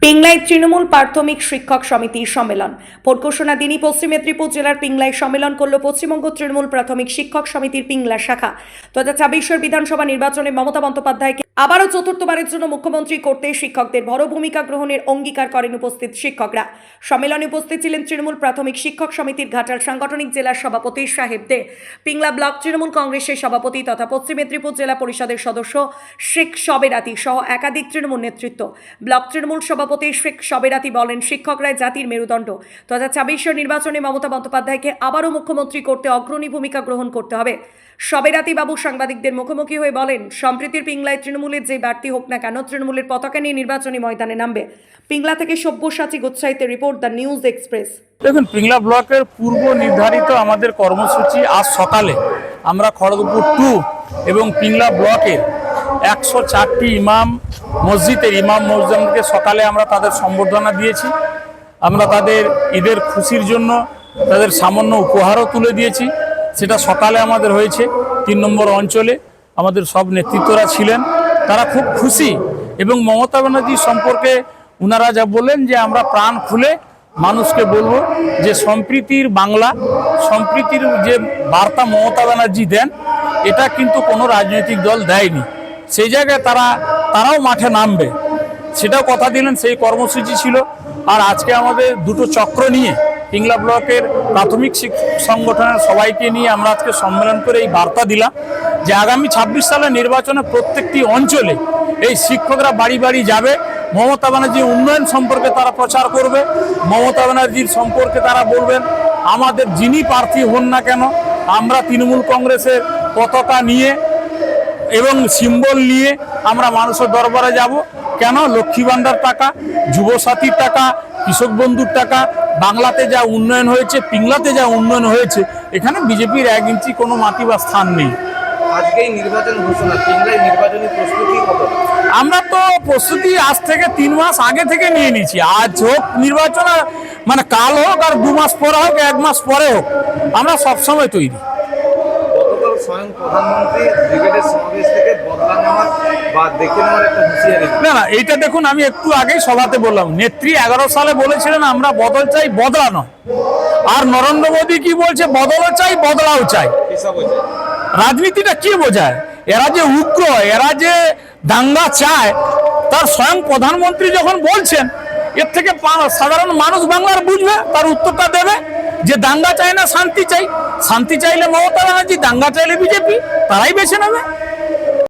পিংলায় তৃণমূল প্রাথমিক শিক্ষক সমিতির সম্মেলন। ভোট ঘোষণা দিনই পশ্চিম মেদিনীপুর জেলার পিংলায় সম্মেলন করল পশ্চিমবঙ্গ তৃণমূল প্রাথমিক শিক্ষক সমিতির পিংলা শাখা। 2024 বিধানসভা নির্বাচনে মমতা বন্দ্যোপাধ্যায়কে আবারও চতুর্থবারের জন্য মুখ্যমন্ত্রী করতে শিক্ষকদের বড় ভূমিকা গ্রহণের অঙ্গীকার করেন উপস্থিত শিক্ষকরা। সম্মেলনে উপস্থিত ছিলেন তৃণমূল প্রাথমিক শিক্ষক সমিতির ঘাটাল সাংগঠনিক জেলার সভাপতি সাহেব দে, পিংলা ব্লক তৃণমূল কংগ্রেসের সভাপতি তথা পশ্চিম মেদিনীপুর জেলা পরিষদের সদস্য শেখ সবেরাতি সহ একাধিক তৃণমূল নেতৃত্ব। ব্লক তৃণমূল সভাপতি শেখ সবেরাতি বলেন, শিক্ষকরাই জাতির মেরুদণ্ড। 2024 নির্বাচনে মমতা বন্দ্যোপাধ্যায়কে আবারও মুখ্যমন্ত্রী করতে অগ্রণী ভূমিকা গ্রহণ করতে হবে। সবেরাতি বাবু সাংবাদিকদের মুখোমুখি হয়ে বলেন, সম্প্রীতির পিংলায় তৃণমূলের যে বাড়তি হোক না কেন, তৃণমূলের পতাকা নিয়ে নির্বাচনী ময়দানে নামবে। পিংলা থেকে সব্যসাচী গোচ্ছাইতের রিপোর্ট, দ্য নিউজ এক্সপ্রেস। দেখুন, পিংলা ব্লকের পূর্ব নির্ধারিত আমাদের কর্মসূচি আজ সকালে আমরা খড়গপুর 2 এবং পিংলা ব্লকের 104টি ইমাম মসজিদকে সকালে আমরা তাদের সম্বর্ধনা দিয়েছি। আমরা তাদের ঈদের খুশির জন্য তাদের সামান্য উপহারও তুলে দিয়েছি। সেটা সকালে আমাদের হয়েছে 3 নম্বর অঞ্চলে। আমাদের সব নেতৃত্বরা ছিলেন, তারা খুব খুশি। এবং মমতা ব্যানার্জি সম্পর্কে ওনারা যা বললেন যে আমরা প্রাণ খুলে মানুষকে বলবো যে সম্প্রীতির বাংলা, সম্প্রীতির যে বার্তা মমতা ব্যানার্জি দেন, এটা কিন্তু কোনো রাজনৈতিক দল দেয়নি। সেই জায়গায় তারাও মাঠে নামবে, সেটাও কথা দিলেন। সেই কর্মসূচি ছিল। আর আজকে আমাদের দুটো চক্র নিয়ে পিংলা ব্লকের প্রাথমিক শিক্ষক সংগঠনের সবাইকে নিয়ে আমরা আজকে সম্মেলন করে এই বার্তা দিলাম যে আগামী 26 সালের নির্বাচনে প্রত্যেকটি অঞ্চলে এই শিক্ষকরা বাড়ি বাড়ি যাবে। মমতা ব্যানার্জির উন্নয়ন সম্পর্কে তারা প্রচার করবে। মমতা ব্যানার্জির সম্পর্কে তারা বলবেন, আমাদের যিনি প্রার্থী হন না কেন, আমরা তৃণমূল কংগ্রেসের পতাকা নিয়ে এবং সিম্বল নিয়ে আমরা মানুষের দরবারে যাব। কেন? লক্ষ্মী ভাণ্ডার টাকা, যুবসাথীর টাকা, কৃষক বন্ধুর টাকা, বাংলাতে যা উন্নয়ন হয়েছে, পিংলাতে যা উন্নয়ন হয়েছে, এখানে বিজেপির 1 ইঞ্চি কোনো মাটি বা স্থান নেই। আজকেই নির্বাচন ঘোষণা, পিংলায় নির্বাচনী প্রস্তুতি কত? আমরা তো প্রস্তুতি আজ থেকে 3 মাস আগে থেকে নিয়ে নিয়েছি। আজ হোক নির্বাচন, মানে কাল হোক, আর 2 মাস পরে হোক, 1 মাস পরে হোক, আমরা সবসময় তৈরি। গতকাল স্বয়ং প্রধানমন্ত্রী ব্রিগেডের সমাবেশ থেকে বদলা নেওয়ার বা দেখে নেওয়ার একটা হুঁশিয়ারি। না, এটা দেখুন, আমি একটু আগেই সভাতে বললাম, নেত্রী 11 সালে বলেছিলেন আমরা বদল চাই, বদলা নয়। আর নরেন্দ্র মোদী কি বলছে? বদলও চাই, বদলাও চাই। রাজনীতিটা কি বোঝায়? এরা যে উগ্র, এরা যে দাঙ্গা চায়, তার স্বয়ং প্রধানমন্ত্রী যখন বলছেন, এর থেকে সাধারণ মানুষ বাংলার বুঝবে, তার উত্তরটা দেবে যে দাঙ্গা চায় না, শান্তি চাই। শান্তি চাইলে মমতা ব্যানার্জি, দাঙ্গা চাইলে বিজেপি, তারাই বেছে নেবে।